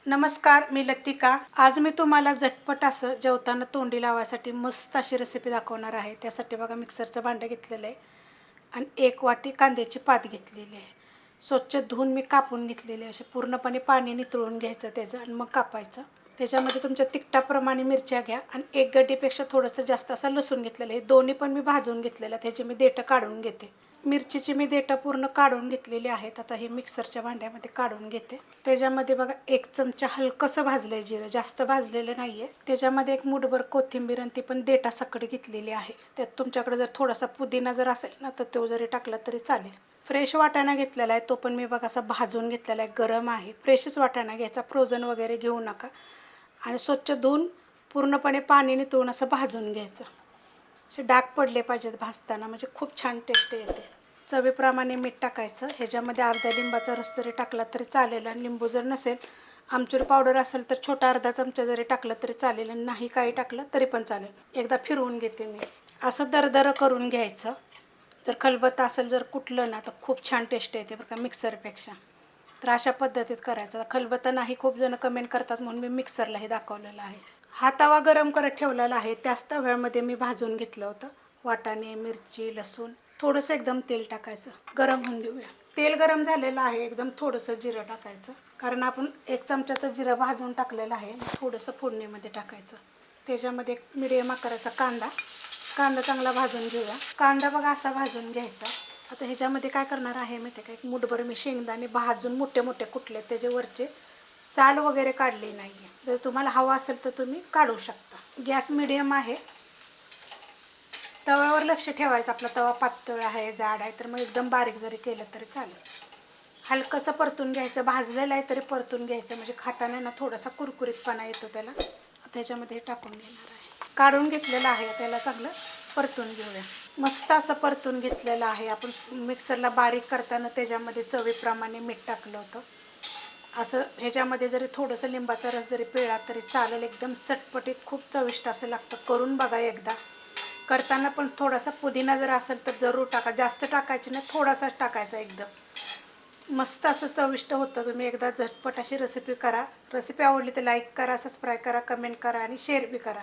नमस्कार, मी लतिका। आज मी तुम्हाला झटपट असं जेवताना तोंडी लावायसाठी मस्त अशी रेसिपी दाखवणार आहे। त्यासाठी बघा मिक्सरचं भांडं घेतलेलं आहे आणि 1 वाटी कांद्याची पात घेतलेली आहे। स्वच्छ धुवून मी कापून घेतलेले आहे। असे पूर्णपणे पाणी नितळून घ्यायचं त्याचं आणि मग कापायचं। त्याच्यामध्ये तुमच्या तिखटाप्रमाणे मिरच्या घ्या आणि 1 गड्डीपेक्षा थोडंसं जास्त असं लसूण घेतलेलं आहे। दोन्ही पण मी भाजून घेतलेलं आहे। त्याची मी देठं काढून घेते। मिरचीची मी देठं पूर्ण काढून घेतलेली आहेत। आता हे मिक्सरच्या भांड्यामध्ये काढून घेते। त्याच्यामध्ये बघा 1 चमचा हलकंसं भाजलंय जिरं, जास्त भाजलेलं नाहीये। त्याच्यामध्ये 1 मूठभर कोथिंबीर आणि ती पण देठासकट घेतलेली आहे। त्यात तुमच्याकडे जर थोडासा पुदिना जर असेल ना तर तो जरी टाकला तरी चालेल। फ्रेश वाटाणा घेतलेला आहे, तो पण मी बघा असा भाजून घेतलेला आहे, गरम आहे। फ्रेशच वाटाणा घ्यायचा, फ्रोझन वगैरे घेऊ नका। आणि स्वच्छ धुवून पूर्णपणे पाणी नितळून असं भाजून घ्यायचं। असे डाग पडले पाहिजेत भाजताना, म्हणजे खूप छान टेस्ट येते। चवीप्रमाणे मीठ टाकायचं। ह्याच्यामध्ये अर्धा लिंबाचा रस जरी टाकला तरी चालेल आणि लिंबू जर नसेल, आमचूर पावडर असेल तर छोटा अर्धा चमचा जरी टाकलं तरी चालेल आणि नाही काही टाकलं तरी पण चालेल। एकदा फिरवून घेते मी। असं दरदरं करून घ्यायचं। जर खलबत्ता असेल जर कुटलं ना तर खूप छान टेस्ट येते बरं का मिक्सरपेक्षा। तर अशा पद्धतीत करायचं। खलबत्ता नाही, खूप जण कमेंट करतात म्हणून मी मिक्सरला हे दाखवलेलं आहे। हा तवा गरम करत ठेवलेला आहे, त्याच तव्यामध्ये मी भाजून घेतलं होतं वाटाणे, मिरची, लसूण। थोडंसं एकदम तेल टाकायचं, गरम होऊन देऊया। तेल गरम झालेलं आहे, एकदम थोडंसं जिरं टाकायचं, कारण आपण 1 चमचा तर जिरं भाजून टाकलेलं आहे। थोडंसं फोडणीमध्ये टाकायचं। त्याच्यामध्ये 1 मिडियम आकाराचा कांदा चांगला भाजून घेऊया। कांदा बघा असा भाजून घ्यायचा। आता ह्याच्यामध्ये काय करणार आहे माहिती आहे का, 1 मूठभर मी शेंगदाणे भाजून मोठे मोठे कुटले, त्याच्यावरचे साल वगैरे काढली नाही आहे। जर तुम्हाला हवा असेल तर तुम्ही काढू शकता। गॅस मिडियम आहे। तव्यावर लक्ष ठेवायचं, आपला तवा पातळ आहे जाड आहे तर मग एकदम बारीक जरी केलं तरी चालेल। हलकंसं परतून घ्यायचं, भाजलेलं आहे तरी परतून घ्यायचं, म्हणजे खाताना ना थोडासा कुरकुरीतपणा येतो त्याला। त्याच्यामध्ये टाकून घेणार आहे, काढून घेतलेलं आहे, त्याला चांगलं परतून घेऊया। मस्त असं परतून घेतलेलं आहे। आपण मिक्सरला बारीक करताना त्याच्यामध्ये चवीप्रमाणे मीठ टाकलं होतं। असं ह्याच्यामध्ये जरी थोडंसं लिंबाचा रस जरी पिळला तरी चालेल। एकदम चटपटीत खूप चविष्ट असं लागतं, करून बघा एकदा। करताना पण थोडासा पुदिना जर असेल तर जरूर टाका, जास्त टाकायची नाही, थोडासाच टाकायचा एकदम। मस्त असं चविष्ट होतं। तुम्ही एकदा झटपट अशी रेसिपी करा। रेसिपी आवडली तर लाईक करा, सबस्क्राईब करा, कमेंट करा आणि शेअर बी करा।